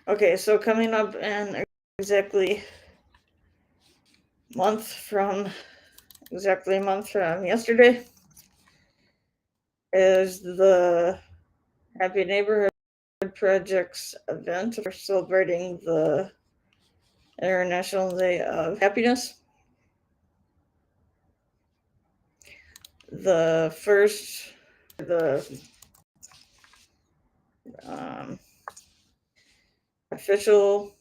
Okay, so coming up in exactly a month from yesterday is the Happy Neighborhood Project's event for celebrating the International Day of Happiness. The first, the official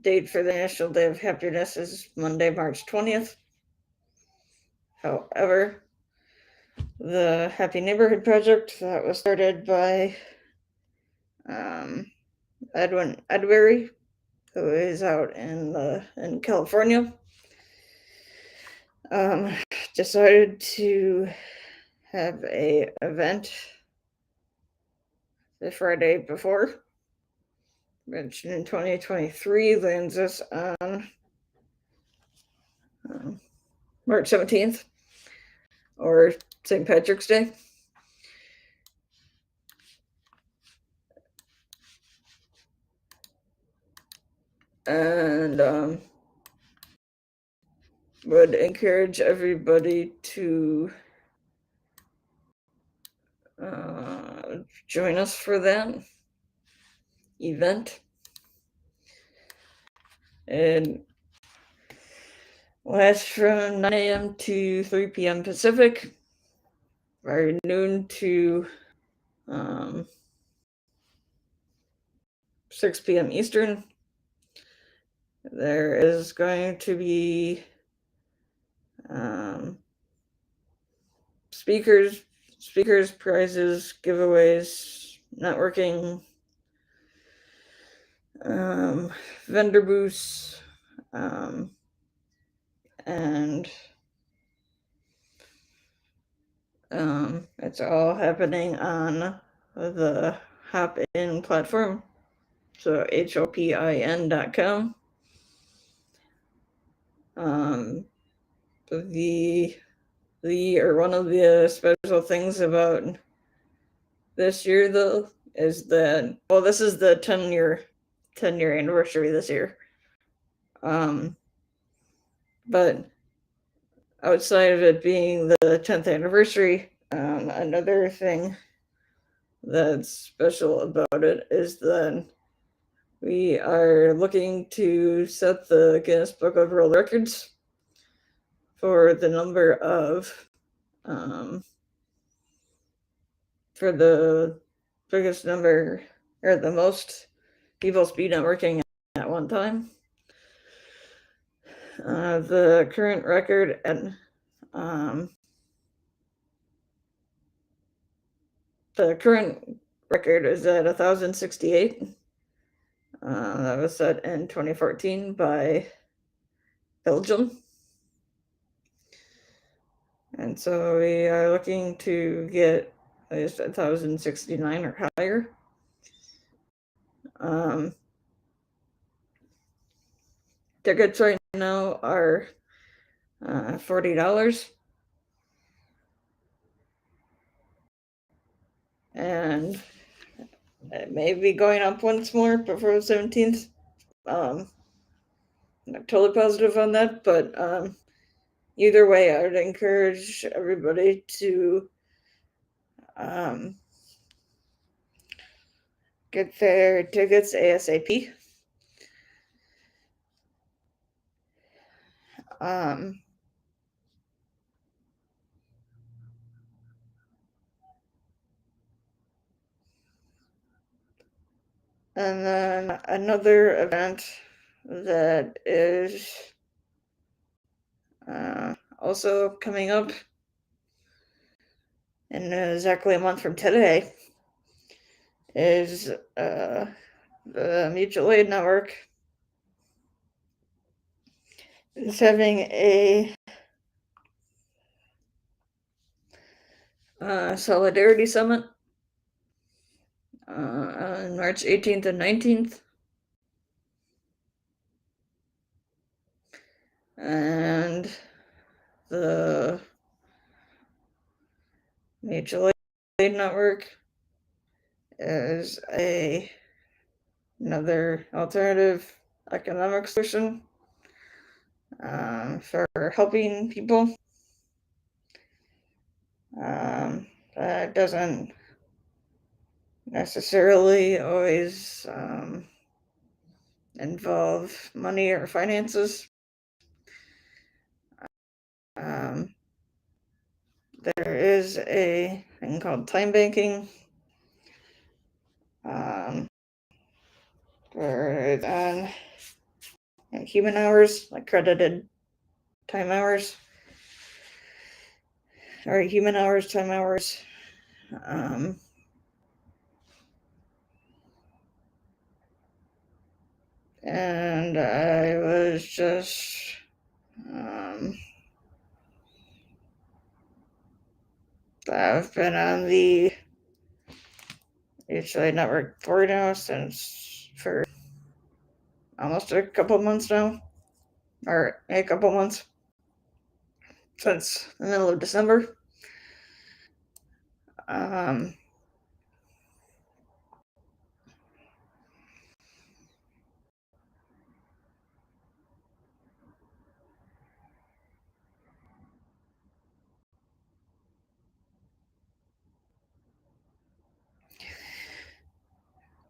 date for the National Day of Happiness is Monday, March 20th. However, the Happy Neighborhood Project that was started by Edwin Edbury, who is out in California, decided to have a event the Friday before, which in 2023 lands us on March 17th, or St. Patrick's Day. And would encourage everybody to join us for that event. It lasts from 9 a.m. to 3 p.m. Pacific, or noon to 6 p.m. Eastern. There is going to be speakers, prizes, giveaways, networking, vendor booths, and it's all happening on the Hopin platform, so hopin.com. One of the special things about this year, though, is that this is the 10-year anniversary this year. But outside of it being the 10th anniversary, another thing that's special about it is that we are looking to set the Guinness Book of World Records for the number of for the biggest number, or the most people speed networking at one time. The current record is at 1,068. That was set in 2014 by Belgium. And so we are looking to get at least 1,069 or higher. Tickets right now are $40. And it may be going up once more before the 17th. I'm not totally positive on that, but either way, I would encourage everybody to get their tickets ASAP. And then another event that is also coming up in exactly a month from today is the Mutual Aid Network is having a Solidarity Summit on March 18th and 19th. And the Mutual Network is another alternative economic solution for helping people. That doesn't necessarily always involve money or finances. There is a thing called time banking, where it's on human hours, like credited time hours, or human hours, time hours. And I was just I've been on the HLA network for now for almost a couple months now, or a couple months since the middle of December.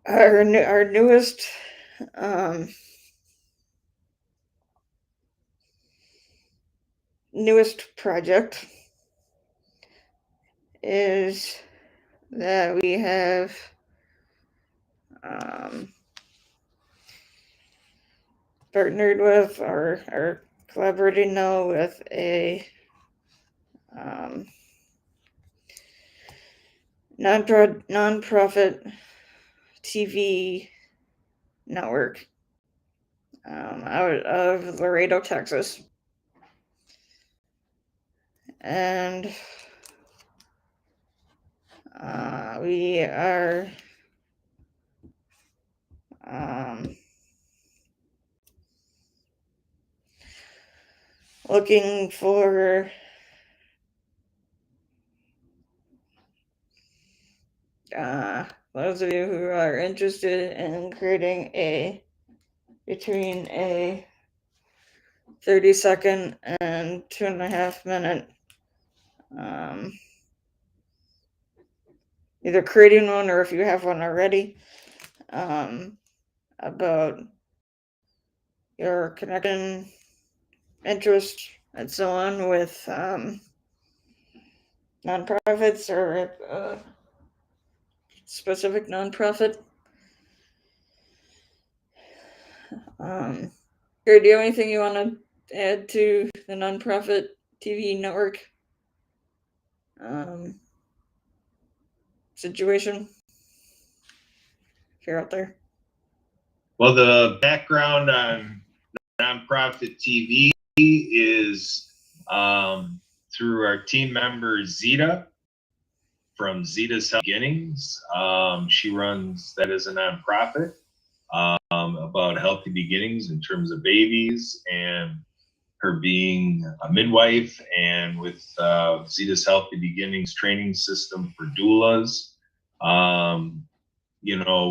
Our newest project is that we have partnered with or are collaborating now with a nonprofit TV network out of Laredo, Texas. And we are looking for those of you who are interested in creating between a 30-second and 2.5-minute either creating one, or if you have one already, about your connection, interest, and so on with nonprofits or a specific nonprofit. Gary, do you have anything you want to add to the nonprofit TV network situation? If you're out there. Well, the background on nonprofit TV is through our team member Zita from Zita's Health Beginnings. She runs that as a nonprofit about healthy beginnings in terms of babies, and her being a midwife, and with Zita's Healthy Beginnings training system for doulas.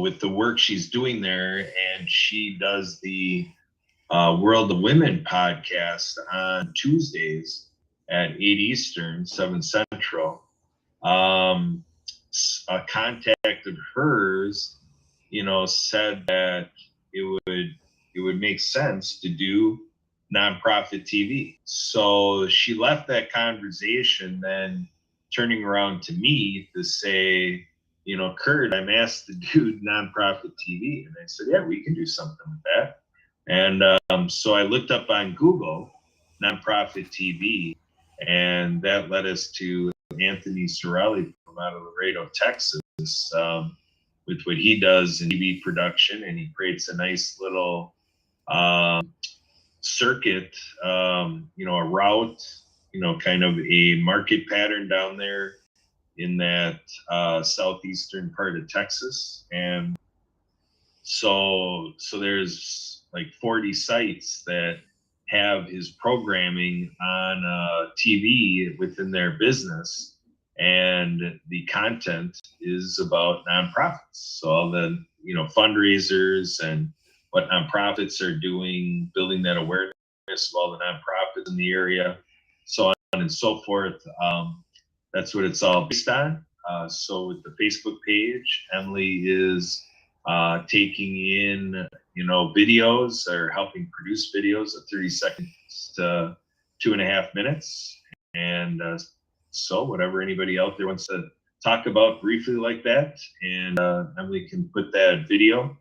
With the work she's doing there, and she does the World of Women podcast on Tuesdays at 8 Eastern, 7 Central. A contact of hers, said that it would make sense to do nonprofit TV. So she left that conversation, then turning around to me to say, Kurt, I'm asked to do nonprofit TV. And I said, yeah, we can do something with that. And so I looked up on Google nonprofit TV, and that led us to Anthony Sorelli from out of Laredo, Texas, with what he does in TV production. And he creates a nice little circuit, a route, kind of a market pattern down there in that southeastern part of Texas. And so there's like 40 sites that have his programming on TV within their business. and the content is about nonprofits. So all the fundraisers and what nonprofits are doing, building that awareness of all the nonprofits in the area, so on and so forth. That's what it's all based on. So with the Facebook page, Emily is taking in videos or helping produce videos of 30 seconds to 2.5 minutes, and so whatever anybody out there wants to talk about briefly like that, and Emily can put that video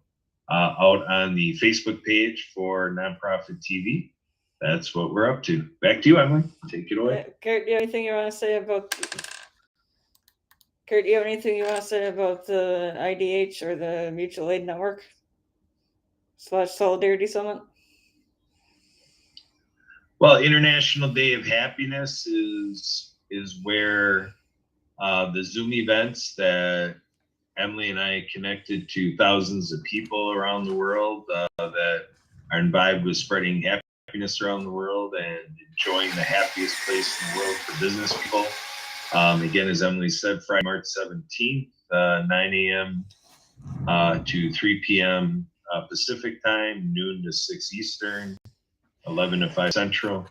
out on the Facebook page for Nonprofit TV. That's what we're up to. Back to you, Emily. Take it away. Kurt, do you have anything you want to say about the IDH or the Mutual Aid Network / Solidarity Summit? Well, International Day of Happiness is where the Zoom events that Emily and I connected to thousands of people around the world that are imbibed with spreading happiness around the world and enjoying the happiest place in the world for business people. Again, as Emily said, Friday, March 17th, 9 a.m. To 3 p.m. Pacific time, noon to 6 Eastern, 11 to 5 Central.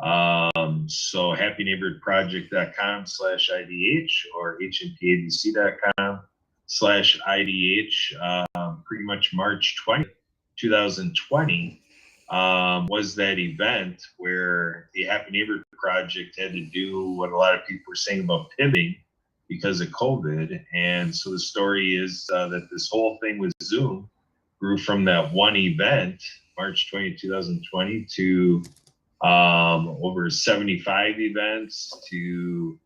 So happyneighborhoodproject.com/IDH or hnpadc.com/IDH. Pretty much March 20th, 2020 was that event where the Happy Neighborhood Project had to do what a lot of people were saying about pivoting because of COVID. And so the story is that this whole thing with Zoom grew from that one event, March 20, 2020, to over 75 events to,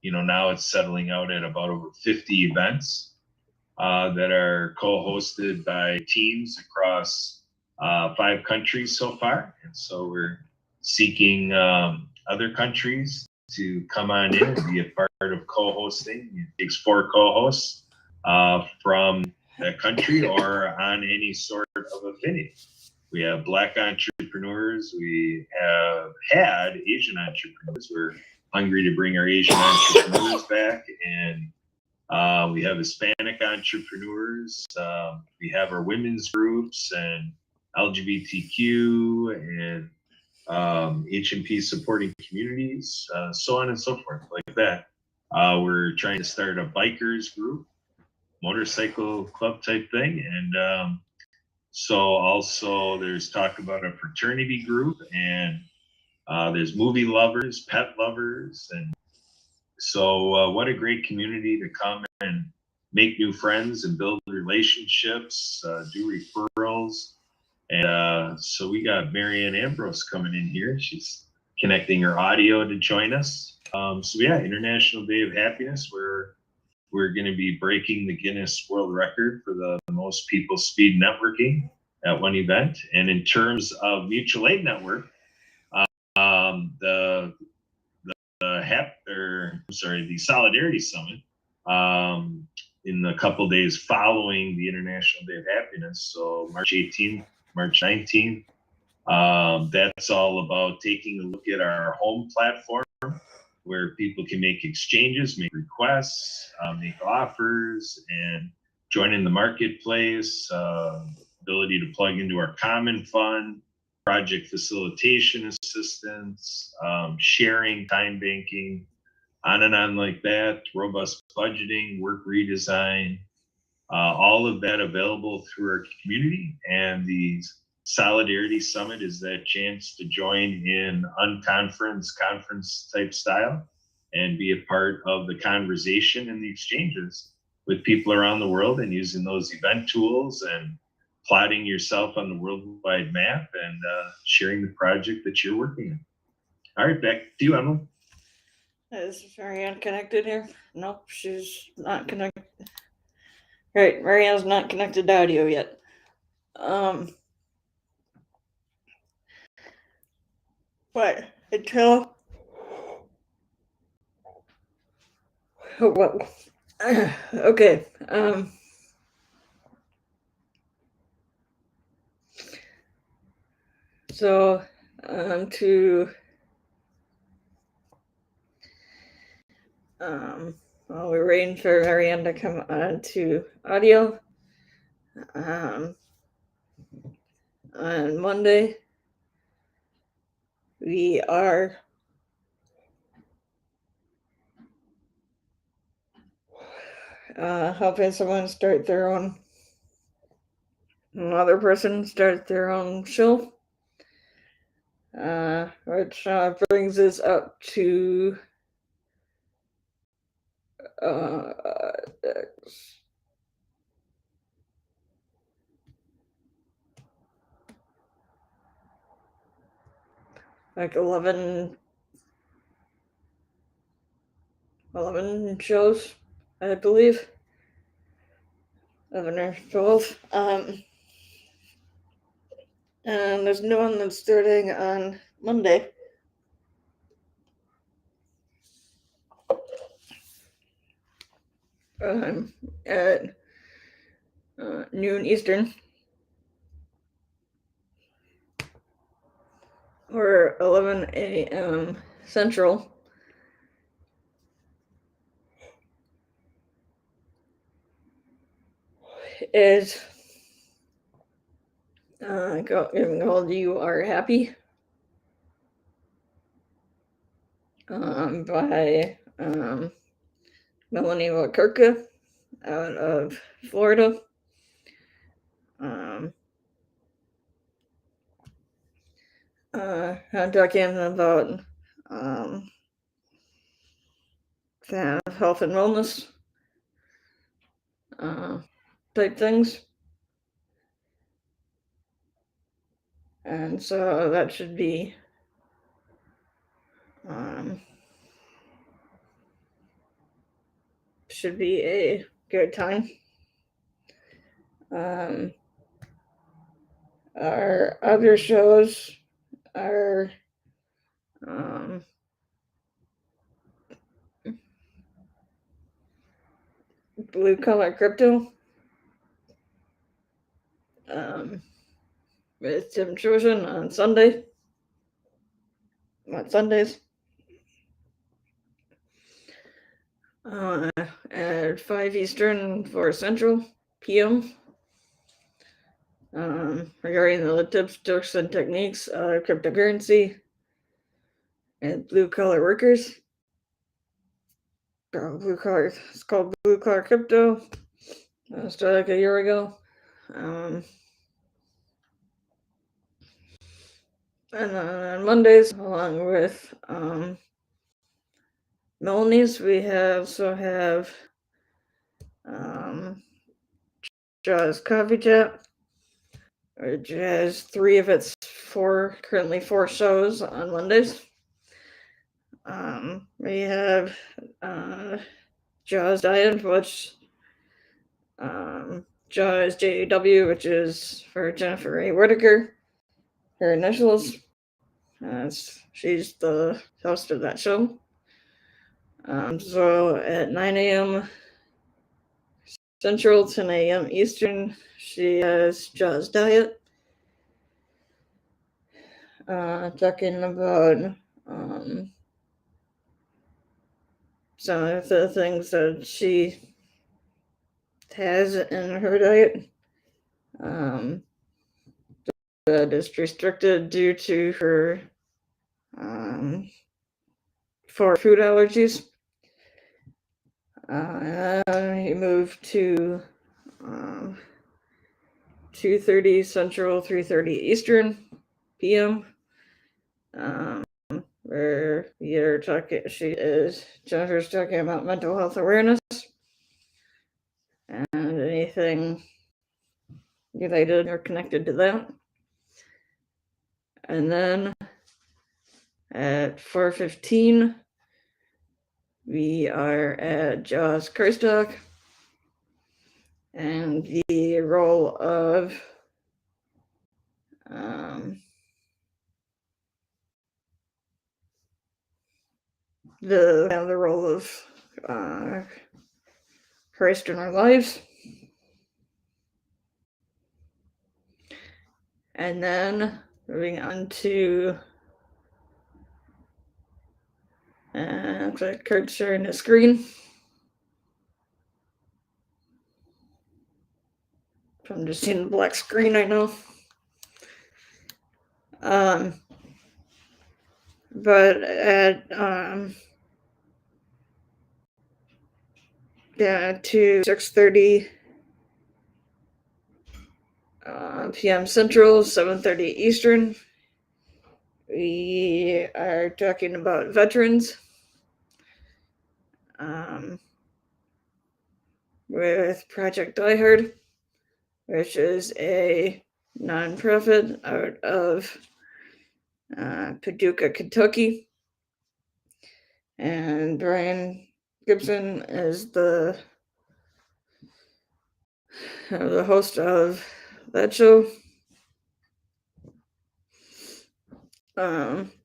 now it's settling out at about over 50 events that are co-hosted by teams across 5 countries so far. And so we're seeking other countries to come on in and be a part of co-hosting. It takes 4 co-hosts from that country or on any sort of affinity. We have Black entrepreneurs. We have had Asian entrepreneurs. We're hungry to bring our Asian entrepreneurs back. And we have Hispanic entrepreneurs. We have our women's groups and LGBTQ and HMP supporting communities, so on and so forth, like that. We're trying to start a bikers group, motorcycle club type thing. And so also there's talk about a fraternity group, and there's movie lovers, pet lovers. And so what a great community to come and make new friends and build relationships, do referrals. And so we got Marianne Ambrose coming in here. She's connecting her audio to join us. So yeah, International Day of Happiness, where we're going to be breaking the Guinness World Record for the most people speed networking at one event. And in terms of Mutual Aid Network, the Solidarity Summit in the couple days following the International Day of Happiness, so March 18th, March 19th. That's all about taking a look at our home platform where people can make exchanges, make requests, make offers, and join in the marketplace, ability to plug into our common fund, project facilitation assistance, sharing, time banking, on and on like that, robust budgeting, work redesign, all of that available through our community. And the Solidarity Summit is that chance to join in conference type style and be a part of the conversation and the exchanges with people around the world, and using those event tools and plotting yourself on the worldwide map and sharing the project that you're working on. All right, back to you, Emily. Is Marianne connected here? Nope, she's not connected. Right, Marianne's not connected to audio yet. But until well, okay. So While we're waiting for Marianne to come on to audio, on Monday, we are helping someone start their own, another person start their own show, which brings us up to like 11 shows, I believe. 11 or 12. And there's no one that's starting on Monday. At noon Eastern, or 11 a.m. Central. Is called "You Are Happy" by Melanie Wakurka out of Florida. I'm talking about health and wellness type things. And so that should be a good time. Our other shows are Blue Collar Crypto with Tim Trojan on Sundays. At 5 Eastern, 4 Central p.m. Regarding the tips, tricks, and techniques of cryptocurrency and blue collar workers. It's called Blue Collar Crypto. Started like a year ago. And on Mondays, along with Melanie's, we also have Jaws Coffee Chat, which has 3 of its currently 4 shows on Mondays. We have Jaws Diet, which Jaws JW, which is for Jennifer A. Whitaker, her initials. She's the host of that show. So at 9 a.m. Central, 10 a.m. Eastern, she has Jaws Diet. Talking about some of the things that she has in her diet that is restricted due to her for food allergies. And he moved to 2:30 Central, 3:30 Eastern p.m. Where Jennifer's talking about mental health awareness and anything related or connected to that. And then at 4:15, we are at Jaws Christ Talk, and the role of the role of Christ in our lives. And then moving on to Looks like Kurt's sharing the screen. I'm just seeing the black screen right now. But at to 6:30 p.m. Central, 7:30 Eastern, we are talking about veterans. With Project Die Hard, which is a nonprofit out of Paducah, Kentucky. And Brian Gibson is the host of that show.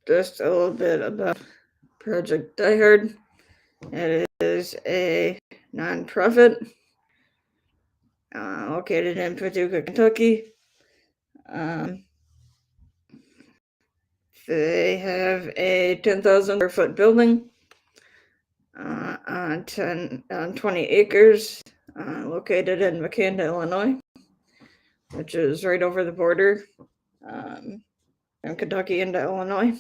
Just a little bit about Project Die Hard. It is a nonprofit located in Paducah, Kentucky. They have a 10,000 square foot building on 20 acres, located in McKanda, Illinois, which is right over the border from Kentucky into Illinois.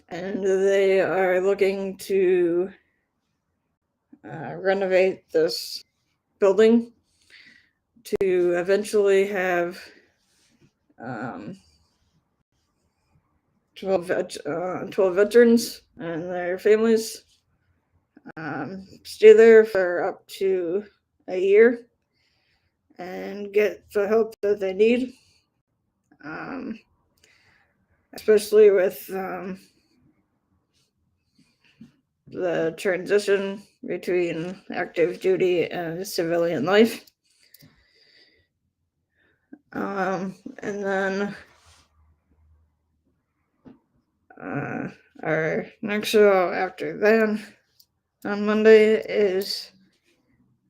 And they are looking to renovate this building to eventually have 12 veterans and their families stay there for up to a year and get the help that they need, especially with the transition between active duty and civilian life. And then our next show after that on Monday is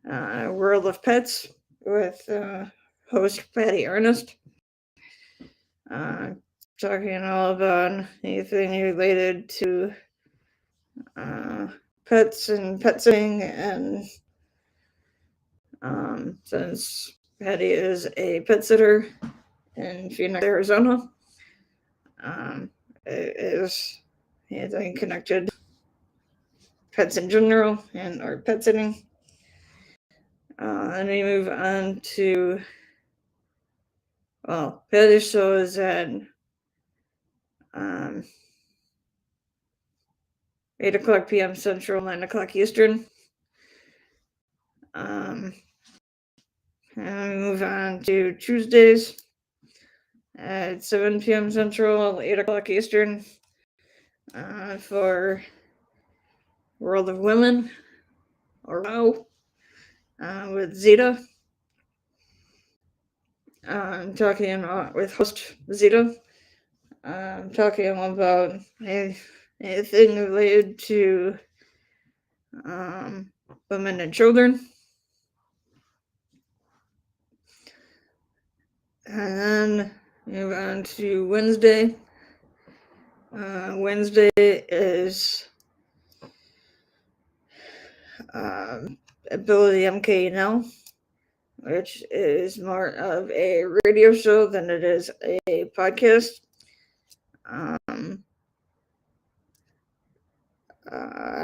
World of Pets with host Patty Ernest, talking all about anything related to pets and pet sitting. And since Patty is a pet sitter in Phoenix, Arizona, it is anything connected pets in general and or pet sitting. And we move on to, Patty's show is at 8 o'clock p.m. Central, 9 o'clock Eastern. And we move on to Tuesdays at 7 p.m. Central, 8 o'clock Eastern, for World of Women, or WoW, with Zeta. I'm talking with host Zeta. I'm talking about anything related to women and children. And then move on to Wednesday. Wednesday is Ability MKNL, which is more of a radio show than it is a podcast.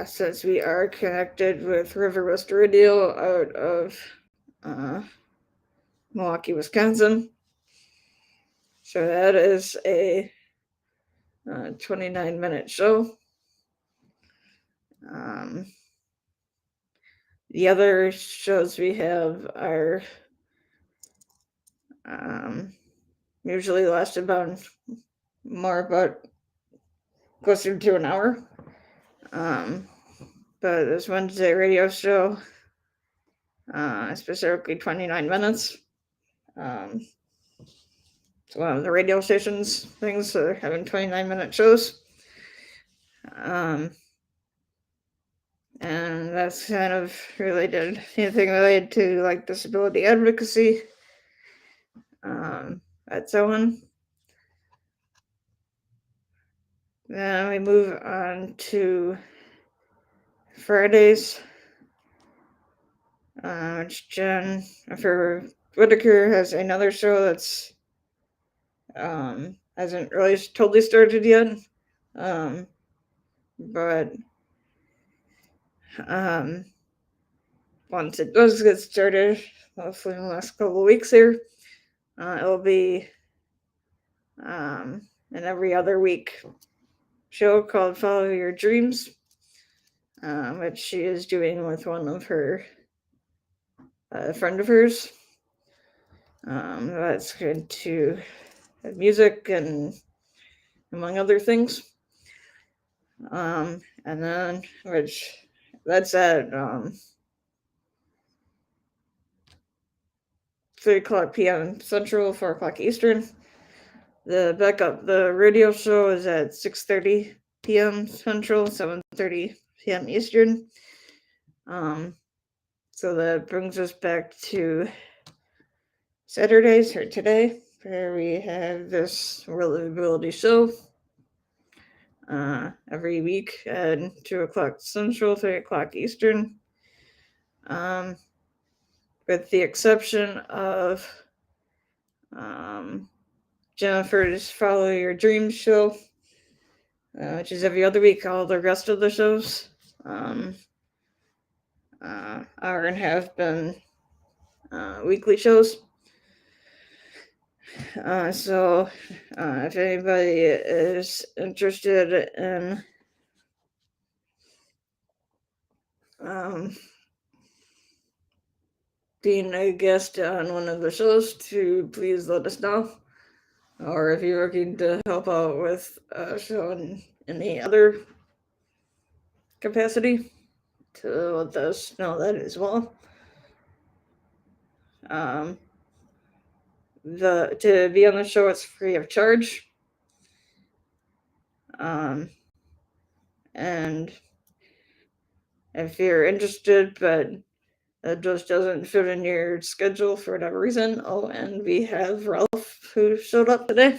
Since we are connected with River West Radio out of Milwaukee, Wisconsin. So that is a 29-minute show. The other shows we have are usually last about closer to an hour. But this Wednesday radio show, specifically 29 minutes. It's one of the radio stations things, so they're having 29-minute shows. And that's kind of anything related to like disability advocacy, and so on. Then we move on to Fridays, which Jennifer Whitaker has another show that's hasn't really totally started yet, but once it does get started, hopefully in the last couple of weeks here, it'll be an every other week show called Follow Your Dreams, which she is doing with one of her a friend of hers. That's good to have music and among other things. And then which that's at 3:00 p.m. Central, 4:00 Eastern. The radio show is at 6:30 p.m. Central, 7:30 p.m. Eastern. So that brings us back to Saturdays or today, where we have this reliability show every week at 2:00 Central, 3:00 Eastern. With the exception of Jennifer's Follow Your Dreams show, which is every other week. All the rest of the shows are and have been weekly shows. So if anybody is interested in being a guest on one of the shows, to please let us know. Or if you're looking to help out with a show in any other capacity, to let us know that as well. To be on the show, it's free of charge. And if you're interested, but it just doesn't fit in your schedule for whatever reason, and we have Ralph who showed up today.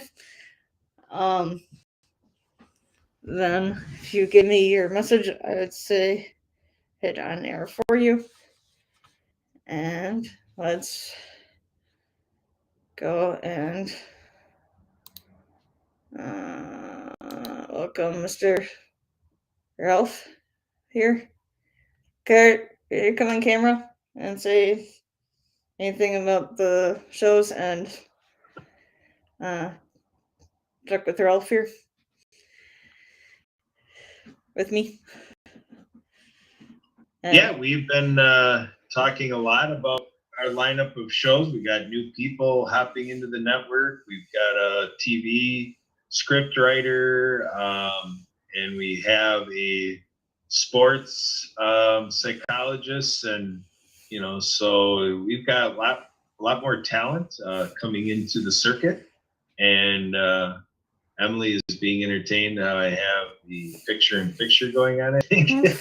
Then if you give me your message, I would say hit on air for you. And let's go and welcome Mr. Ralph here. Okay, you come on camera and say anything about the shows and talk with Ralph here with me. Yeah, we've been talking a lot about our lineup of shows. We got new people hopping into the network. We've got a TV script writer, and we have a sports psychologist, and so we've got a lot more talent coming into the circuit. And Emily is being entertained. I have the picture-in-picture going on, I think.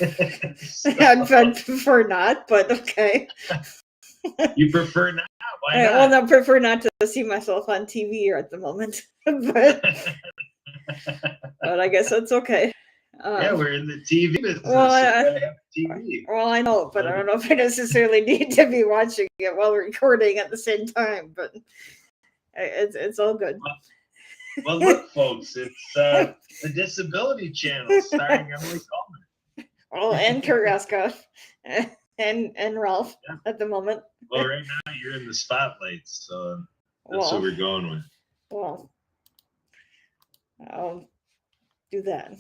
So. I'd prefer not, but okay. You prefer not? Why not? Well, I prefer not to see myself on TV at the moment, but I guess that's okay. Yeah, we're in the TV business. Well, so we gotta have TV. Well, I know, but I don't know if I necessarily need to be watching it while recording at the same time. But it's all good. Well, look, folks, it's the Disability Channel starring Emily Coleman. Well, and Kurt and Ralph at the moment. Well, right now you're in the spotlight, so that's what we're going with. Well, I'll do that.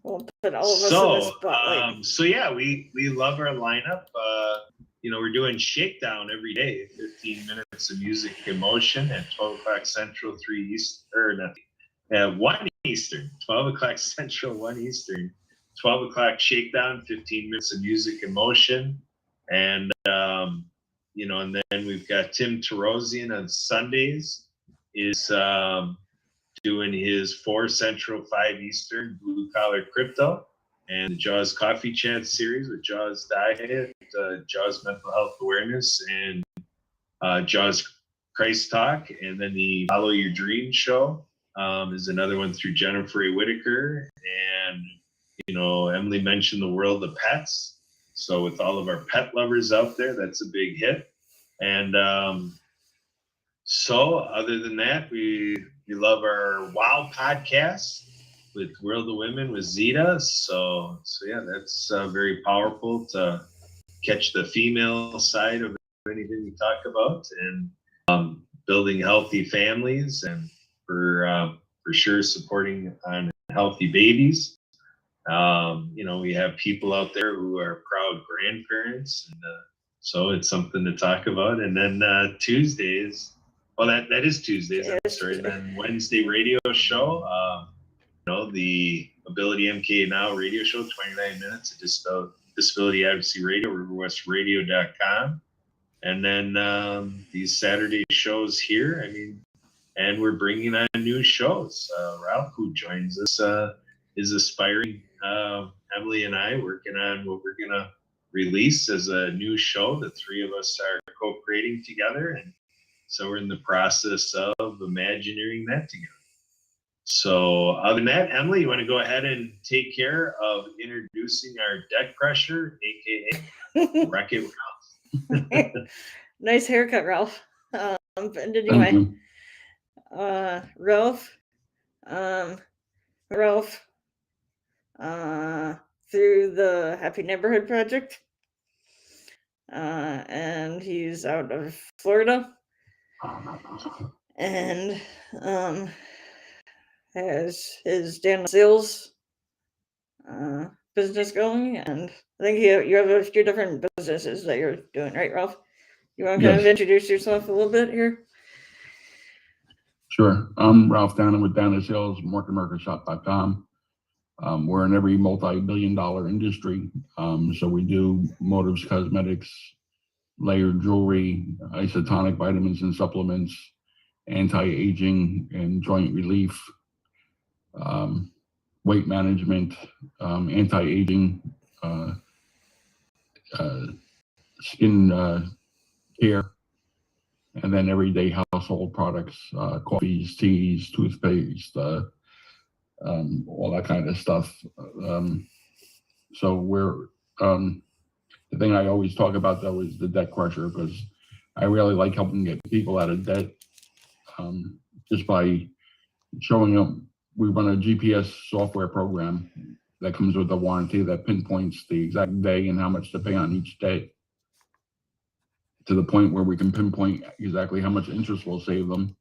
We'll put all of us in the spotlight. So yeah, we love our lineup. We're doing Shakedown every day, 15 minutes of music emotion at 12 o'clock Central, 3 Eastern, 1 Eastern, 12 o'clock Central, 1 Eastern, 12 o'clock Shakedown, 15 minutes of music emotion. And, and then we've got Tim Terosian on Sundays is doing his 4 Central, 5 Eastern, Blue Collar Crypto. And the Jaws Coffee Chat series with Jaws Diet, Jaws Mental Health Awareness, and Jaws Christ Talk, and then the Follow Your Dreams show is another one through Jennifer A. Whitaker. And, Emily mentioned the world of pets. So with all of our pet lovers out there, that's a big hit. And so other than that, we love our WOW podcast with World of Women with Zeta. So yeah, that's very powerful to catch the female side of anything we talk about, and building healthy families, and for sure supporting on healthy babies. We have people out there who are proud grandparents, and so it's something to talk about. And then Tuesdays, well, that is Tuesdays. I'm sorry. And then Wednesday radio show. The Ability MK Now radio show, 29 minutes of disability advocacy radio, riverwestradio.com. And then these Saturday shows here. And we're bringing on new shows. Ralph, who joins us, is aspiring. Emily and I working on what we're going to release as a new show. The three of us are co-creating together. And so we're in the process of imagineering that together. So other than that, Emily, you want to go ahead and take care of introducing our deck crusher, aka Wreck-It Ralph. Nice haircut, Ralph. And anyway, Ralph, through the Happy Neighborhood Project, and he's out of Florida, and has his Dan Sales business going, and I think you have a few different businesses that you're doing, right, Ralph? You want to kind of introduce yourself a little bit here? Sure. I'm Ralph Downer with Downer Sales, marketmarketshop.com. We're in every multi-billion-dollar industry. So we do motives, cosmetics, layered jewelry, isotonic vitamins and supplements, anti-aging and joint relief, weight management, anti-aging, skin care, and then everyday household products, coffees, teas, toothpaste, all that kind of stuff. So we're, the thing I always talk about though is the debt crusher, because I really like helping get people out of debt, just by showing them. We run a GPS software program that comes with a warranty that pinpoints the exact day and how much to pay on each debt, to the point where we can pinpoint exactly how much interest will save them,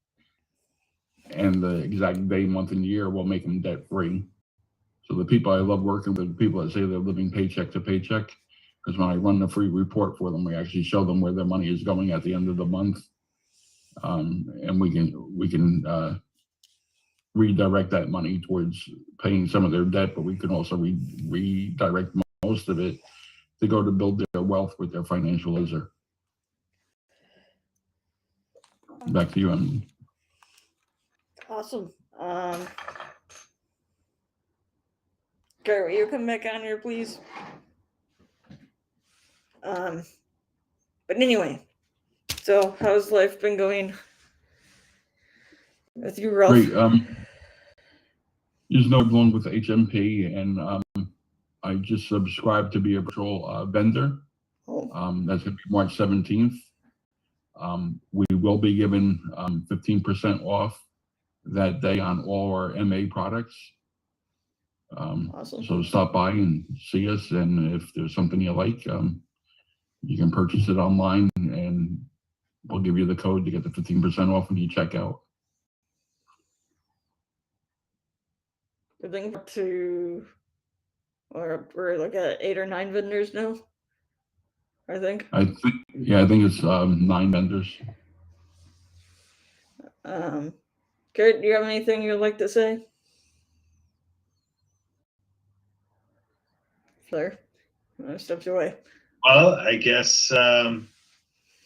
and the exact day, month, and year will make them debt free. So the people I love working with, people that say they're living paycheck to paycheck, because when I run the free report for them, we actually show them where their money is going at the end of the month, and we can redirect that money towards paying some of their debt, but we can also redirect most of it to go to build their wealth with their financial advisor. Back to you, Emily. Awesome. Gary, will you come back on here, please? But anyway, so how's life been going with you, Ralph? Great. Just know I'm going with HMP, and I just subscribed to be a virtual vendor. Oh. That's going to be March 17th. We will be given 15% off that day on all our MA products. Awesome. So stop by and see us, and if there's something you like, you can purchase it online, and we'll give you the code to get the 15% off when you check out. I think we're like at 8 or 9 vendors now. I think it's 9 vendors. Kurt, do you have anything you'd like to say? Claire, I stepped away. Well, I guess,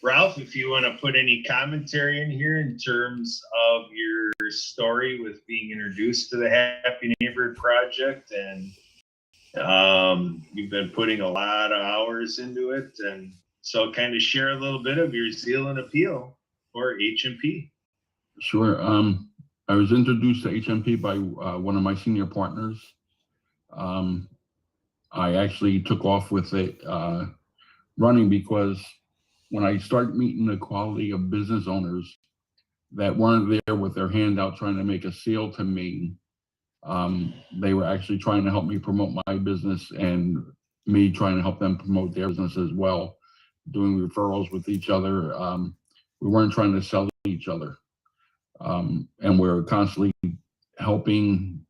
Ralph, if you want to put any commentary in here in terms of your story with being introduced to the Happy Neighborhood Project, and you've been putting a lot of hours into it, and so kind of share a little bit of your zeal and appeal for HMP. Sure. I was introduced to HMP by one of my senior partners. I actually took off with it running because when I started meeting the quality of business owners that weren't there with their hand out trying to make a sale to me, they were actually trying to help me promote my business and me trying to help them promote their business as well, doing referrals with each other. We weren't trying to sell each other. And we're constantly helping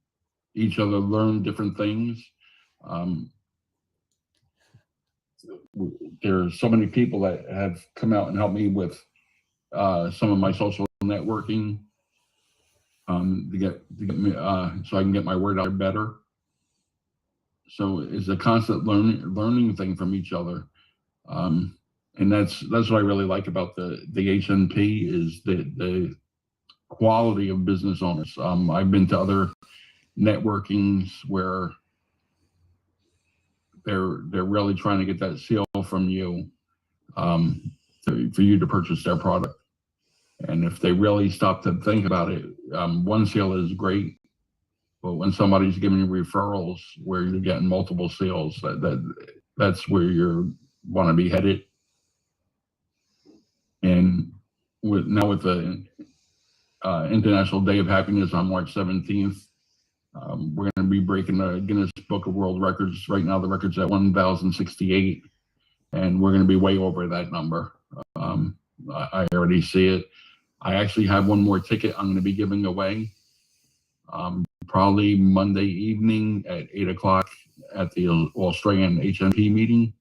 each other learn different things. There are so many people that have come out and helped me with some of my social networking to get me so I can get my word out better. So it's a constant learning thing from each other, and that's what I really like about the HNP is the quality of business owners. I've been to other networkings where they're really trying to get that sale from you for you to purchase their product. And if they really stop to think about it, one sale is great, but when somebody's giving you referrals where you're getting multiple sales, that's where you want to be headed. And with the International Day of Happiness on March 17th, we're going to be breaking the Guinness Book of World Records. Right now, the record's at 1,068, and we're going to be way over that number. I already see it. I actually have one more ticket I'm going to be giving away, probably Monday evening at 8 o'clock at the Australian HNP meeting.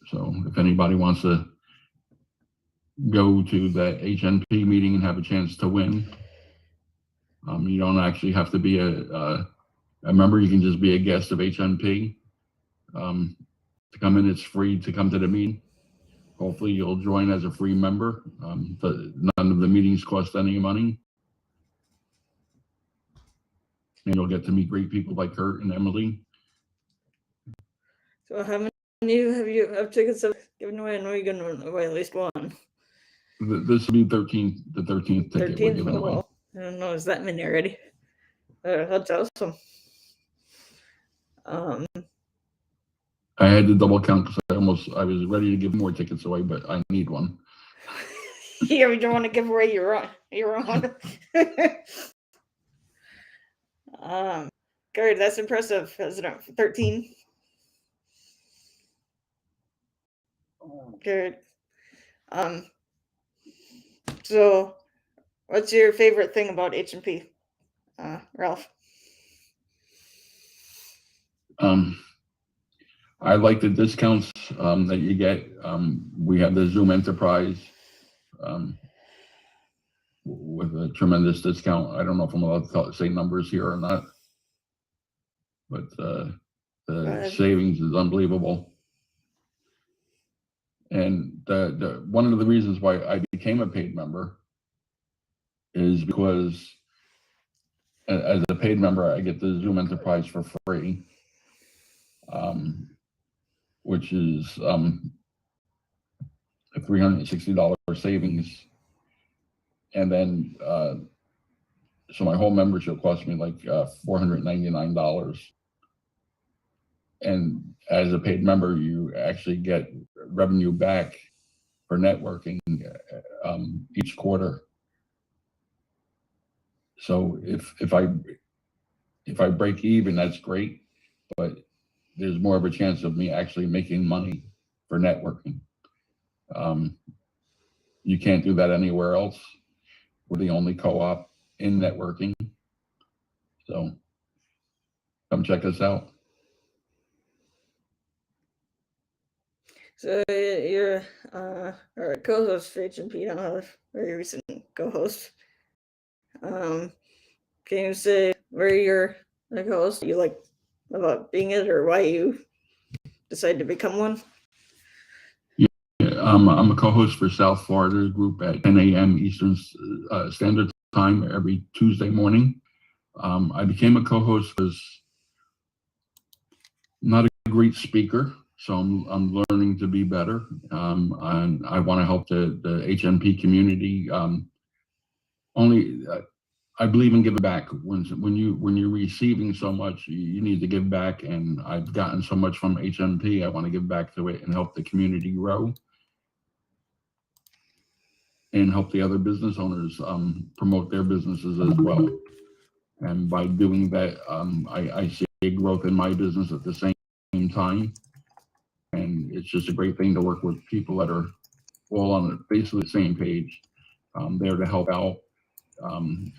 So if anybody wants to go to the HNP meeting and have a chance to win, you don't actually have to be a member. You can just be a guest of HNP. To come in, it's free to come to the meeting. Hopefully you'll join as a free member. None of the meetings cost any money. And you'll get to meet great people like Kurt and Emily. So how many have tickets have given away? I know you're going to give away at least one. This will be the 13th ticket we're giving away. Well, I don't know, is that many already? That's awesome. I had to double count because I was ready to give more tickets away, but I need one. Yeah, we don't want to give away your own. Gary, that's impressive, isn't it? 13. Good. So what's your favorite thing about HMP, Ralph? I like the discounts that you get. We have the Zoom Enterprise with a tremendous discount. I don't know if I'm allowed to say numbers here or not, but the savings is unbelievable. And one of the reasons why I became a paid member is because as a paid member, I get the Zoom Enterprise for free, which is a $360 savings. And then, so my whole membership cost me like $499. And as a paid member, you actually get revenue back for networking each quarter. So if I break even, that's great, but there's more of a chance of me actually making money for networking. You can't do that anywhere else. We're the only co-op in networking. So come check us out. So you're our co-host for HMP, now a very recent co-host. Can you say where you're the co-host you like about being it, or why you decided to become one? Yeah, I'm a co-host for South Florida group at 10 a.m. Eastern Standard Time every Tuesday morning. I became a co-host because I'm not a great speaker, so I'm learning to be better. And I want to help the HNP community only I believe in giving back. When you're receiving so much, you need to give back. And I've gotten so much from HMP. I want to give back to it and help the community grow, and help the other business owners promote their businesses as well. And by doing that, I see a growth in my business at the same time. And it's just a great thing to work with people that are all on basically the same page, there to help out.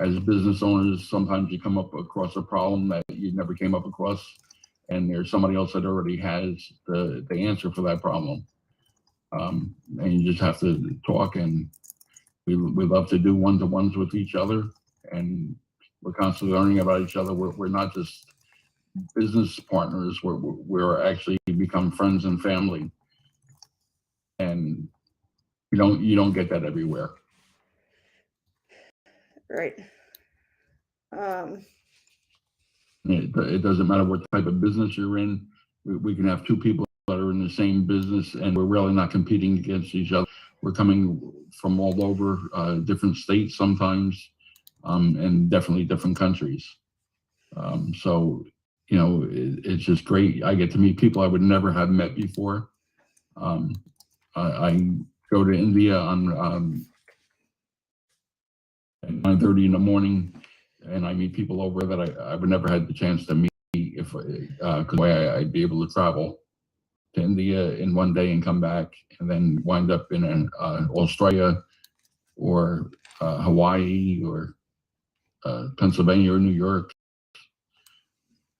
As business owners, sometimes you come up across a problem that you never came up across, and there's somebody else that already has the answer for that problem. And you just have to talk, and we love to do one-to-ones with each other, and we're constantly learning about each other. We're not just business partners, we're actually become friends and family. And you don't get that everywhere. Right. It doesn't matter what type of business you're in. We can have two people that are in the same business, and we're really not competing against each other. We're coming from all over, different states sometimes, and definitely different countries. So, it's just great. I get to meet people I would never have met before. I go to India on at 9:30 in the morning, and I meet people over that I would never had the chance to meet if because I'd be able to travel to India in one day and come back, and then wind up in Australia or Hawaii or Pennsylvania or New York.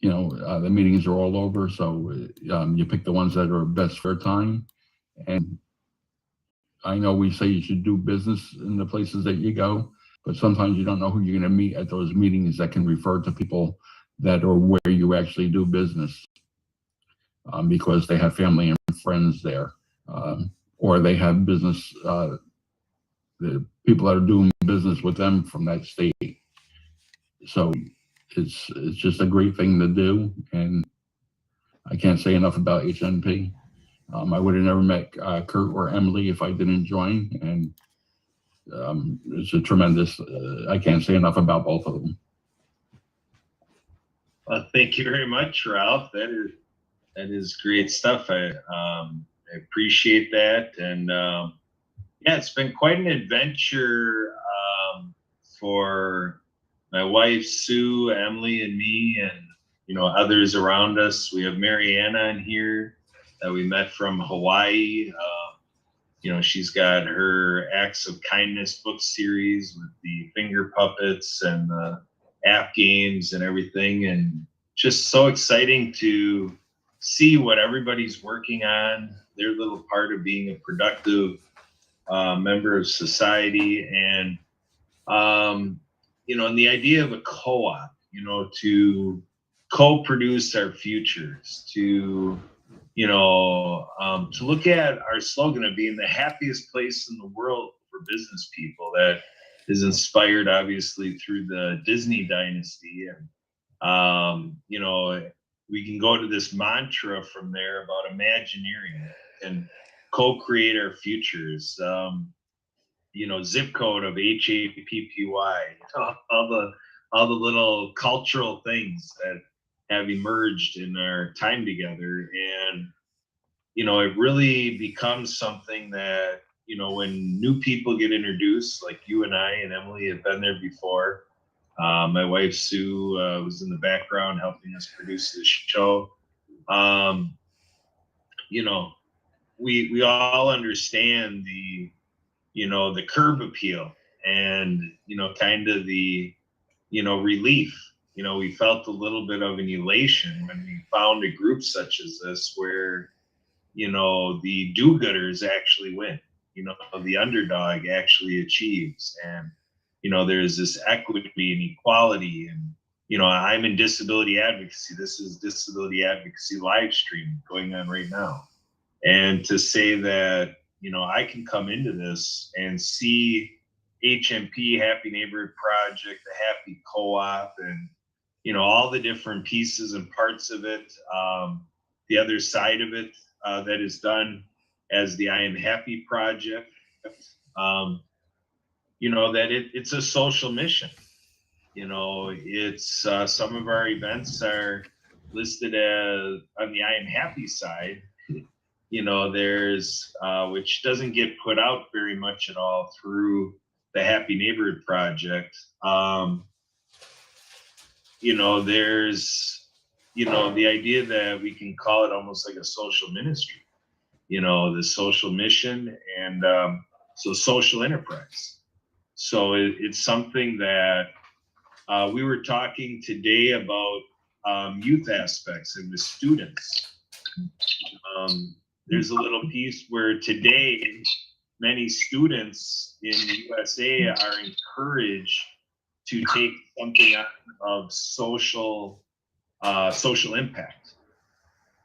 The meetings are all over, so you pick the ones that are best for your time. And I know we say you should do business in the places that you go, but sometimes you don't know who you're going to meet at those meetings that can refer to people that are where you actually do business, because they have family and friends there, or they have business, the people that are doing business with them from that state. So it's just a great thing to do, and I can't say enough about HNP. I would have never met Kurt or Emily if I didn't join, and it's a tremendous, I can't say enough about both of them. Well, thank you very much, Ralph. That is great stuff. I appreciate that. And yeah, it's been quite an adventure for my wife, Sue, Emily, and me, and others around us. We have Mariana in here that we met from Hawaii. She's got her Acts of Kindness book series with the finger puppets and the app games and everything, and just so exciting to see what everybody's working on, their little part of being a productive member of society. And and the idea of a co-op, to co-produce our futures, to look at our slogan of being the happiest place in the world for business people, that is inspired obviously through the Disney dynasty. And we can go to this mantra from there about Imagineering and co-create our futures. Zip code of HAPPY, all the little cultural things that have emerged in our time together. And it really becomes something that when new people get introduced, like you and I and Emily have been there before. My wife Sue was in the background helping us produce this show. We all understand the curb appeal, and kind of the relief. We felt a little bit of an elation when we found a group such as this, where the do-gooders actually win, the underdog actually achieves. And there's this equity and equality. And I'm in disability advocacy. This is disability advocacy live stream going on right now. And to say that I can come into this and see HMP, Happy Neighborhood Project, the Happy Co-op, and all the different pieces and parts of it, the other side of it that is done as the I Am Happy Project. that it's a social mission. It's some of our events are listed as on the I Am Happy side. There's which doesn't get put out very much at all through the Happy Neighborhood Project. There's the idea that we can call it almost like a social ministry. The social mission and so social enterprise. So it's something that we were talking today about youth aspects and with students. There's a little piece where today many students in the USA are encouraged to take something out of social impact,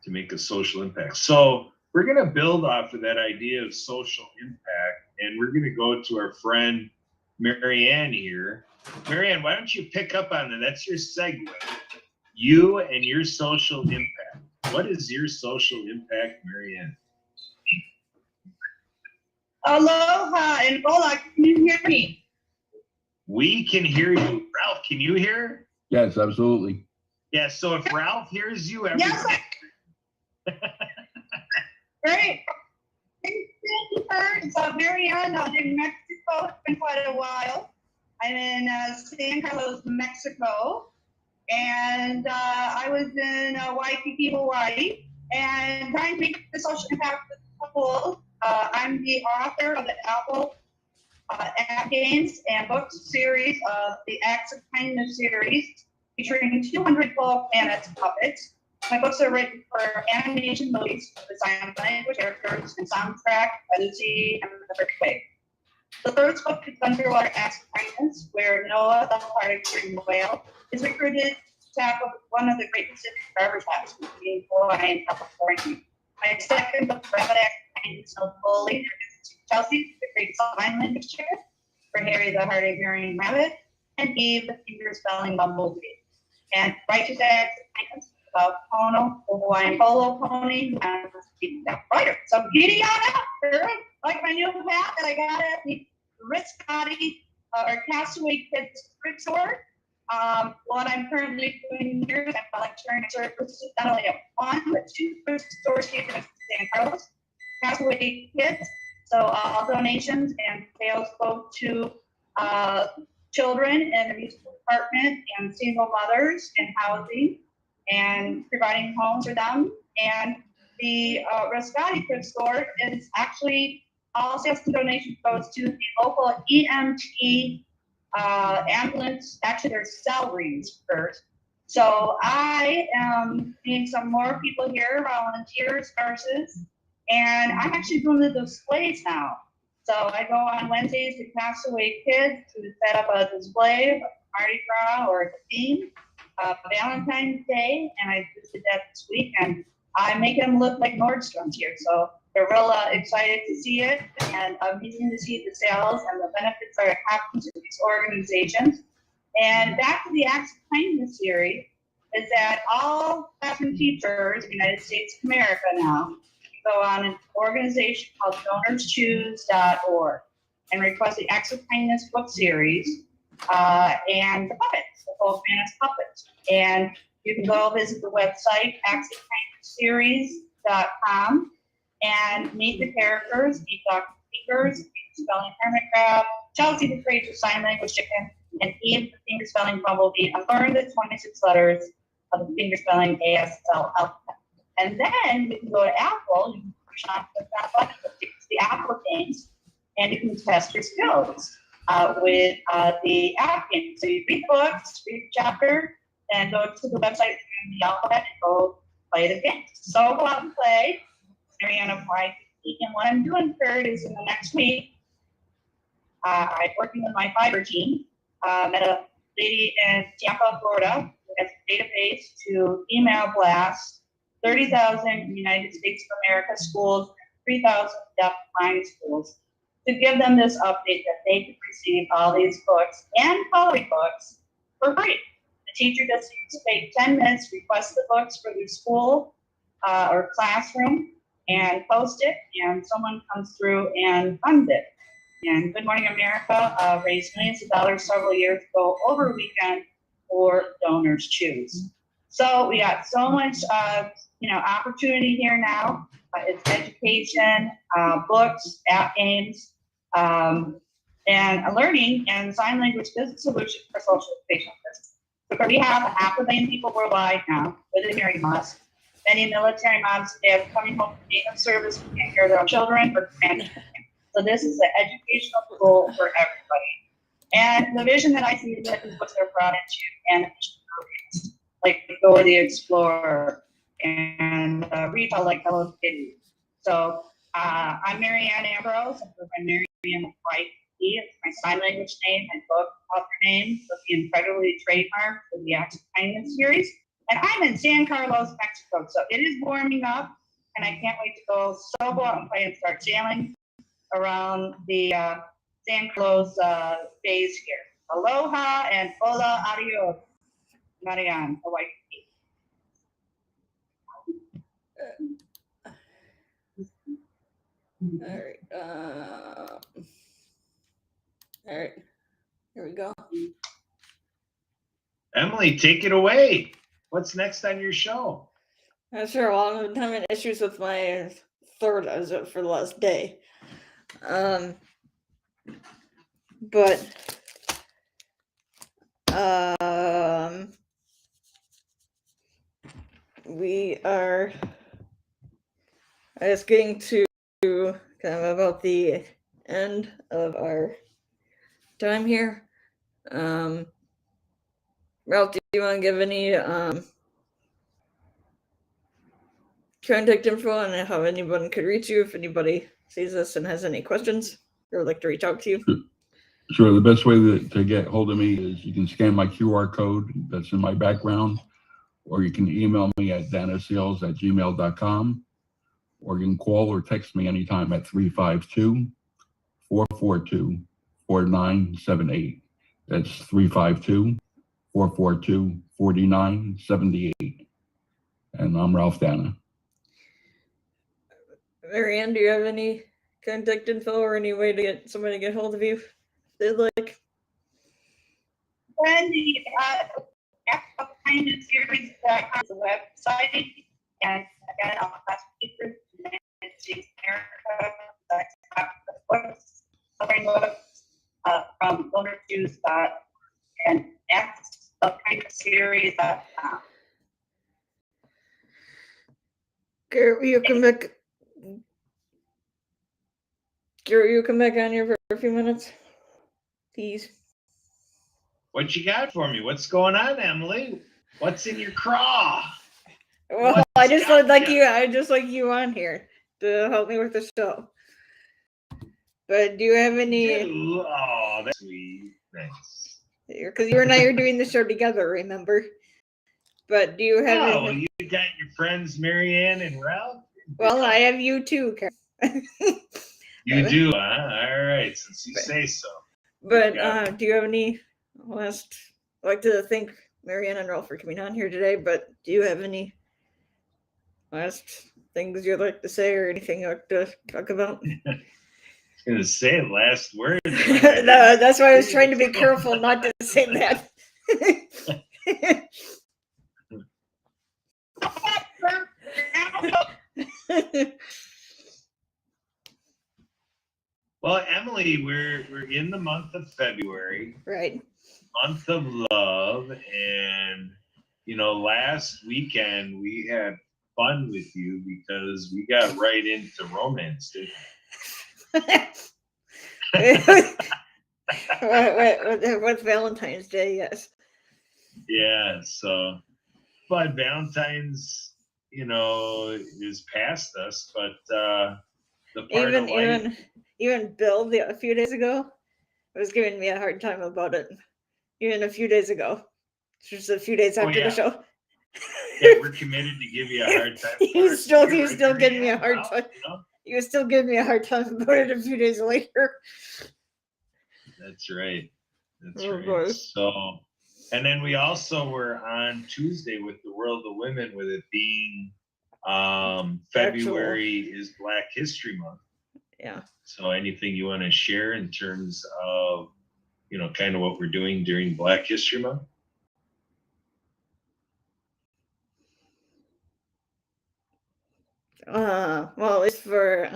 to make a social impact. So we're going to build off of that idea of social impact, and we're going to go to our friend Marianne here. Marianne, why don't you pick up on that? That's your segue. You and your social impact. What is your social impact, Marianne? Aloha and hola. Can you hear me? We can hear you. Ralph, can you hear? Yes, absolutely. Yeah, so if Ralph hears you, everything. Yes. Great. Thank you, it's Marianne in Mexico. It's been quite a while. I'm in San Carlos, Mexico. And I was in Waikiki, Hawaii, and trying to make the social impact of school. I'm the author of the Apple app games and books series of the Acts of Kindness series, featuring 200 Fellow Planets puppets. My books are written for animation movies, designed by language characters, and soundtrack by Lucy and the First Wave. The first book is Underwater Acts of Kindness, where Noah, the hearted green whale, is recruited to tackle one of the great Pacific garbage patches between Hawaii and California. My second book, Rapid Act of Kindness, no bully, Chelsea, the great sign language chair, for Harry, the hearted green rabbit, and Eve, the finger spelling bumblebee. And Righteous Acts of Kindness, about Pono, the Hawaiian polo pony, and that writer. So giddy on up, girl. Like my new hat that I got at the Riscotti or Castaway Kids thrift store. What I'm currently doing here is I'm volunteering services not only at one, but two thrift stores here in San Carlos, Castaway Kids. So all donations and sales go to children in the musical department and single mothers and housing and providing homes for them. And the Riscotti thrift store is actually all sales and donations goes to the local EMT ambulance. Actually, there's salaries first. So I am needing some more people here, volunteers, nurses, and I'm actually doing the displays now. So I go on Wednesdays to Castaway Kids to set up a display of Mardi Gras or a theme, Valentine's Day, and I just did that this week, and I make them look like Nordstrom's here. So they're real excited to see it, and amazing to see the sales and the benefits that are happening to these organizations. And back to the Acts of Kindness series is that all classroom teachers in the United States of America now go on an organization called DonorsChoose.org and request the Acts of Kindness book series and the puppets, the Full Fantasy puppets. And you can go visit the website, actsofkindnessseries.com, and meet the characters, meet Dr. Speakers, meet the spelling hermit crab, Chelsea the crazy sign language chicken, and Eve the finger spelling bumblebee, and learn the 26 letters of the finger spelling ASL alphabet. And then you can go to Apple, you can push on that button, it's the Apple games, and you can test your skills with the app game. So you read books, read a chapter, and go to the website and the alphabet and go play the game. So go out and play. Marianne of Waikiki. And what I'm doing, Kurt, is in the next week, I'm working with my fiber team. Met a lady in Tampa, Florida, who has a database to email blast 30,000 United States of America schools, 3,000 deaf blind schools, to give them this update that they can receive all these books and coloring books for free. The teacher just needs to take 10 minutes, request the books for their school or classroom, and post it, and someone comes through and funds it. And Good Morning America raised millions of dollars several years ago over a weekend for Donors Choose. So we got so much, opportunity here now. It's education, books, app games, and learning and sign language business solutions for social education. So we have 500 million people worldwide now with a hearing loss. Many military moms today are coming home from being of service who can't hear their own children or grandchildren. So this is an educational tool for everybody. And the vision that I see is that these books are brought into animation programs, like Dora the Explorer and retail like Hello Kitty. So I'm Marianne Ambrose. I'm Marianne White. It's my sign language name and book author name, so the incredibly trademark for the Acts of Kindness series. And I'm in San Carlos, Mexico. So it is warming up, and I can't wait to go out and play and start sailing around the San Carlos bays here. Aloha and hola, adios. Marianne, Hawaii. All right. Here we go. Emily, take it away. What's next on your show? Not sure. Well, I'm having issues with my throat as of for the last day. But we are, I guess, getting to kind of about the end of our time here. Ralph, do you want to give any contact info on how anyone could reach you if anybody sees this and has any questions or would like to reach out to you? Sure. The best way to get hold of me is you can scan my QR code that's in my background, or you can email me at danasales@gmail.com, or you can call or text me anytime at 352-442-4978. That's 352-442-4978. And I'm Ralph Dana. Marianne, do you have any contact info or any way to get somebody to get hold of you if they'd like? When the Act of Kindness series on the website, and again, I'll ask people in the United States America, books, covering books from Donor Choose and Act of Kindness series. Garrett, you come back. Garrett, you come back on here for a few minutes, please. What you got for me? What's going on, Emily? What's in your craw? Well, I just like you on here to help me with the show. But do you have any? Oh, that's sweet. Thanks. Because you and I are doing the show together, remember? But do you have? Oh, well, you got your friends Marianne and Ralph. Well, I have you too, Karen. You do, huh? All right, since you say so. But do you have any last? I'd like to thank Marianne and Ralph for coming on here today. But do you have any last things you'd like to say or anything you'd like to talk about? I was gonna say last word. No, that's why I was trying to be careful not to say that. Well, Emily, we're in the month of February. Right. Month of love, and last weekend we had fun with you because we got right into romance, didn't we? What's Valentine's Day? Yes. Yeah. So, but Valentine's, is past us. But the part of life, even Bill a few days ago was giving me a hard time about it. Even a few days ago, just a few days after the show. Yeah, we're committed to give you a hard time. He was still giving me a hard time. He was still giving me a hard time about it a few days later. That's right. That's Oh, right. boy. So, and then we also were on Tuesday with the World of Women, with it being February is Black History Month. Yeah. So anything you want to share in terms of, kind of what we're doing during Black History Month? Well, at least for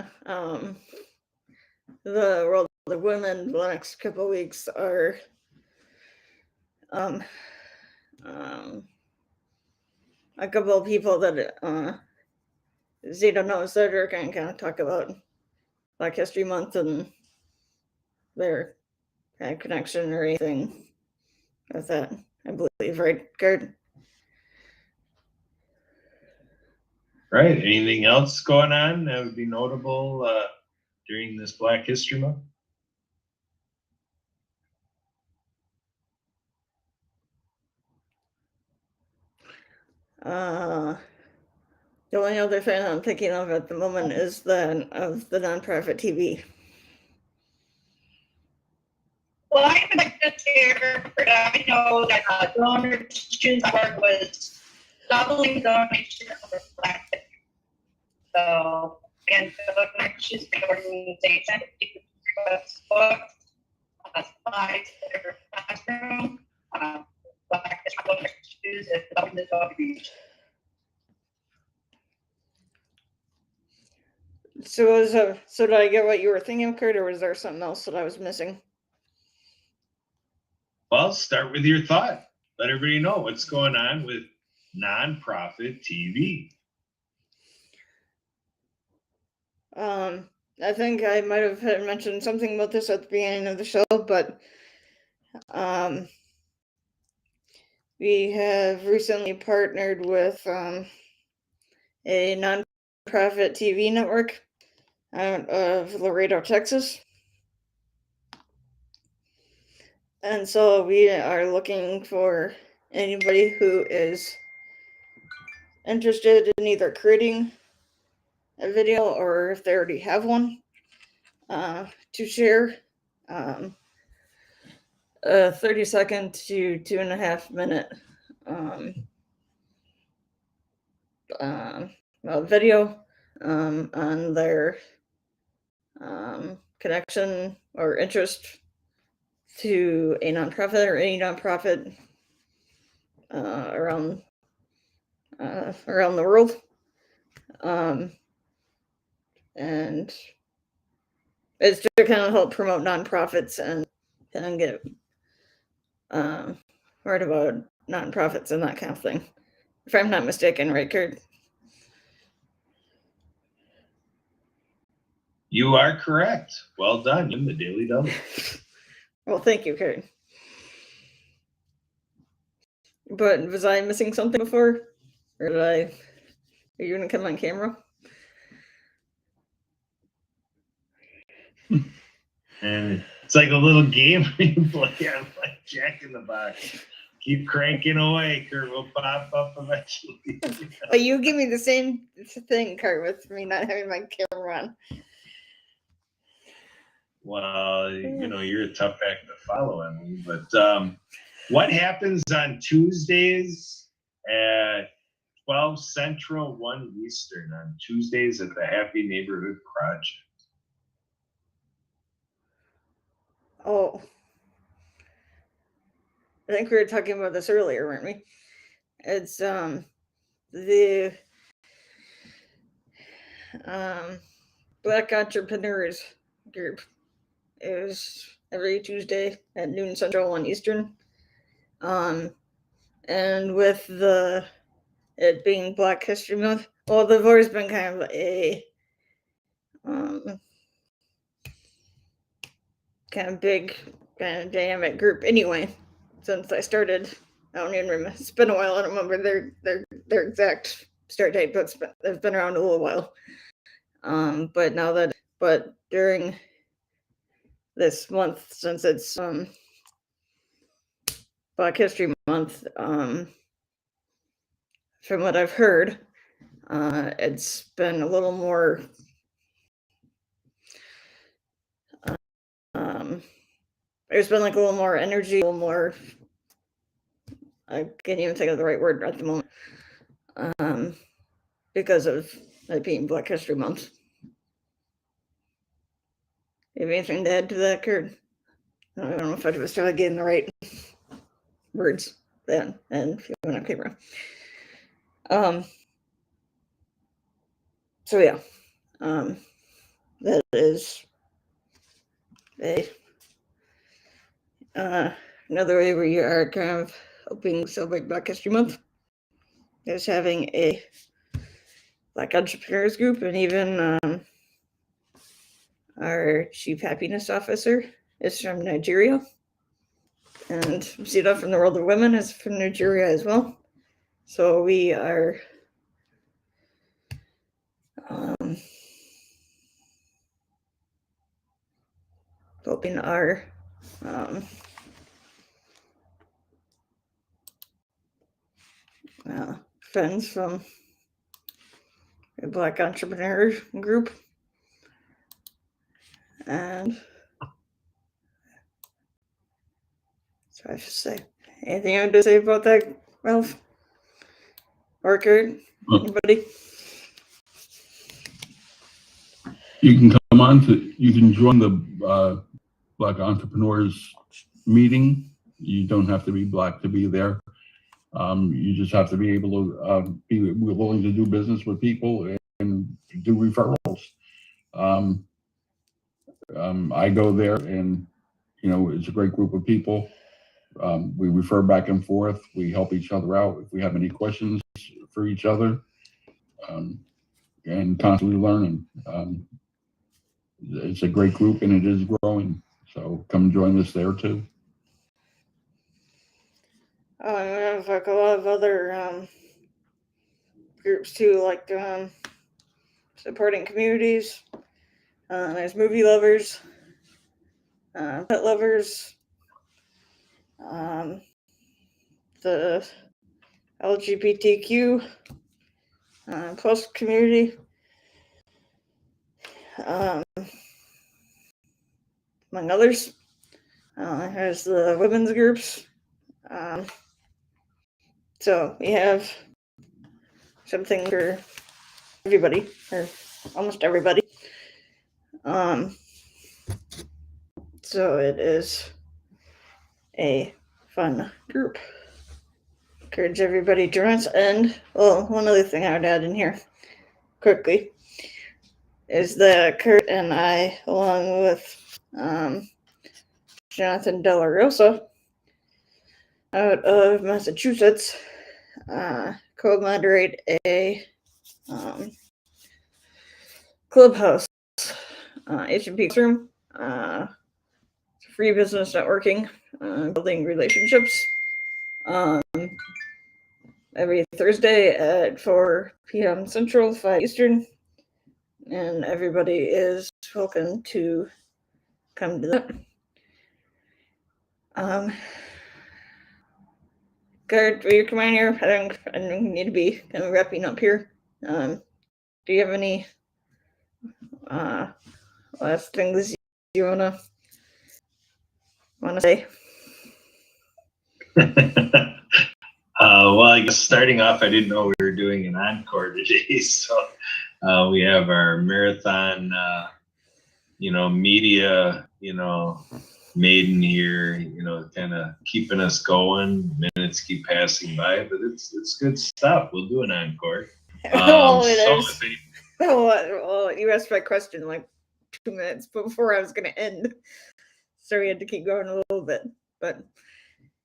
the World of Women, the next couple of weeks are a couple of people that Zeta knows that are going to kind of talk about Black History Month and their kind of connection or anything with that, I believe, right, Gert? Right. Anything else going on that would be notable during this Black History Month? The only other thing I'm thinking of at the moment is the nonprofit TV. Well, I would like to share, but I know that donor.org was doubling donation over Black History. So, again, donations to the organization, you can request books, supplies for your classroom, Black History shoes, and government outreach. So did I get what you were thinking, Kurt, or was there something else that I was missing? Well, start with your thought. Let everybody know what's going on with nonprofit TV. I think I might have had mentioned something about this at the beginning of the show, but we have recently partnered with a nonprofit TV network out of Laredo, Texas. And so we are looking for anybody who is interested in either creating a video or if they already have one to share a 30-second to 2.5 minute video on their connection or interest to a nonprofit or any nonprofit around the world, and it's to kind of help promote nonprofits and kind of get word about nonprofits and that kind of thing. If I'm not mistaken, right, Kurt? You are correct. Well done. You're the Daily Double. Well, thank you, Kurt. But was I missing something before? Or are you going to come on camera? And it's like a little game you play on like Jack in the Box. Keep cranking away, Kurt will pop up eventually. But you give me the same thing, Kurt, with me not having my camera on. Well, you're a tough act to follow, Emily. But what happens on Tuesdays at 12 Central, 1 Eastern on Tuesdays at the Happy Neighborhood Project? Oh, I think we were talking about this earlier, weren't we? It's the Black Entrepreneurs Group. It was every Tuesday at noon Central, 1 Eastern. And with it being Black History Month, well, they've always been kind of a kind of big, kind of dynamic group anyway. Since I started, I don't even remember. It's been a while. I don't remember their exact start date, but they've been around a little while. But during this month, since it's Black History Month, from what I've heard, it's been a little more. There's been like a little more energy, a little more. I can't even think of the right word at the moment, because of it being Black History Month. You have anything to add to that, Kurt? I don't know if I was trying to get in the right words then, and if you went on camera. So yeah, that is another way we are kind of helping celebrate Black History Month is having a Black entrepreneurs group, and even our chief happiness officer is from Nigeria, and Sita from the World of Women is from Nigeria as well. So we are helping our friends from a Black entrepreneur group. And so I should say, anything you want to say about that, Ralph? Or Kurt? Anybody? You can come on you can join the Black Entrepreneurs meeting. You don't have to be Black to be there. You just have to be able to be willing to do business with people and do referrals. I go there, and it's a great group of people. We refer back and forth. We help each other out if we have any questions for each other, and constantly learning. It's a great group, and it is growing. So come join us there too. We have like a lot of other groups too, like supporting communities. There's movie lovers, pet lovers, the LGBTQ plus community, among others. There's the women's groups. So we have something for everybody, or almost everybody. So it is a fun group. Encourage everybody to join us. And one other thing I would add in here quickly is that Kurt and I, along with Jonathan De La Rosa out of Massachusetts, co-moderate a clubhouse, H&P room, free business networking, building relationships, every Thursday at 4 p.m. Central, 5 Eastern, and everybody is welcome to come to that. Gert, will you come on here? I don't need to be kind of wrapping up here. Do you have any last things you wanna say? Well, I guess starting off, I didn't know we were doing an encore today, so we have our marathon, media, maiden here, kind of keeping us going. Minutes keep passing by, but it's good stuff. We'll do an encore. You asked my question like 2 minutes before I was going to end, so we had to keep going a little bit, but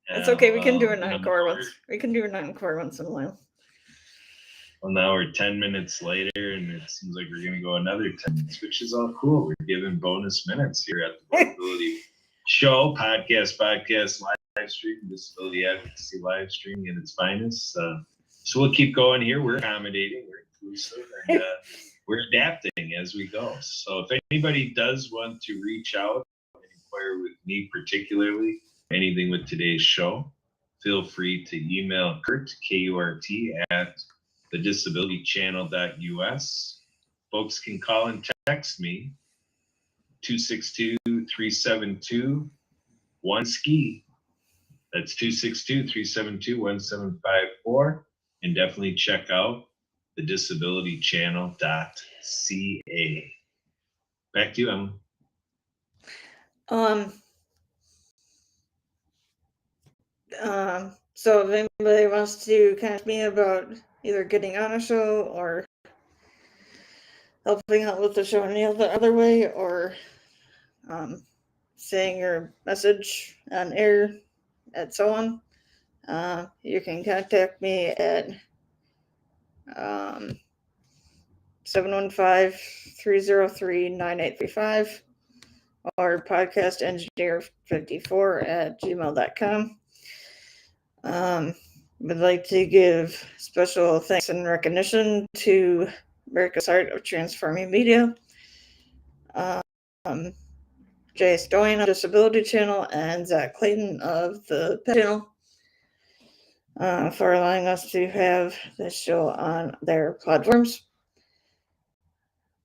it's okay. We can do an encore once. We can do an encore once in a while. Well, now we're 10 minutes later, and it seems like we're going to go another 10 minutes, which is all cool. We're giving bonus minutes here at the Disability Show, podcast, live stream, disability advocacy live stream at its finest. So we'll keep going here. We're accommodating, we're inclusive, and we're adapting as we go. So if anybody does want to reach out and inquire with me particularly, anything with today's show, feel free to email Kurt, K-U-R-T, at thedisabilitychannel.us. Folks can call and text me, 262-372-1SKI. That's 262-372-1754. And definitely check out thedisabilitychannel.ca. Back to you, Emma. So if anybody wants to contact me about either getting on a show or helping out with the show any other way, or saying your message on air and so on, you can contact me at 715-303-9835 or podcastengineer54@gmail.com. Would like to give special thanks and recognition to America's Art of Transforming Media, Jay Stoyan of Disability Channel, and Zach Clayton of the Pet Channel for allowing us to have this show on their platforms.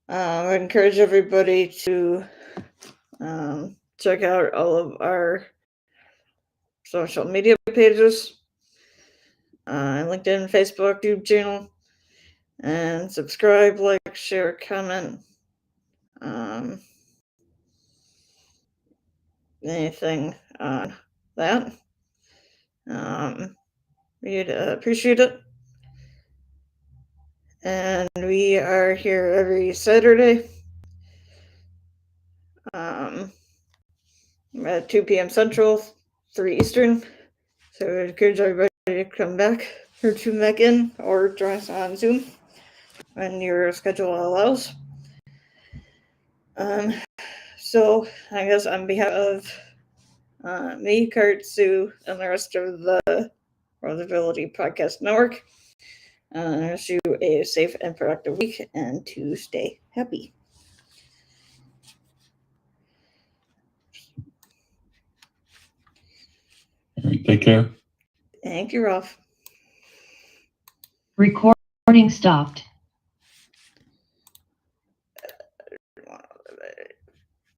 I would encourage everybody to check out all of our social media pages, LinkedIn, Facebook, YouTube channel, and subscribe, like, share, comment, anything on that. We'd appreciate it. And we are here every Saturday at 2 p.m. Central, 3 Eastern. So I would encourage everybody to come back or tune back in or join us on Zoom when your schedule allows. So I guess on behalf of me, Kurt, Sue, and the rest of the Worldability Podcast Network, I wish you a safe and productive week and to stay happy. All right, take care. Thank you, Ralph. Recording stopped.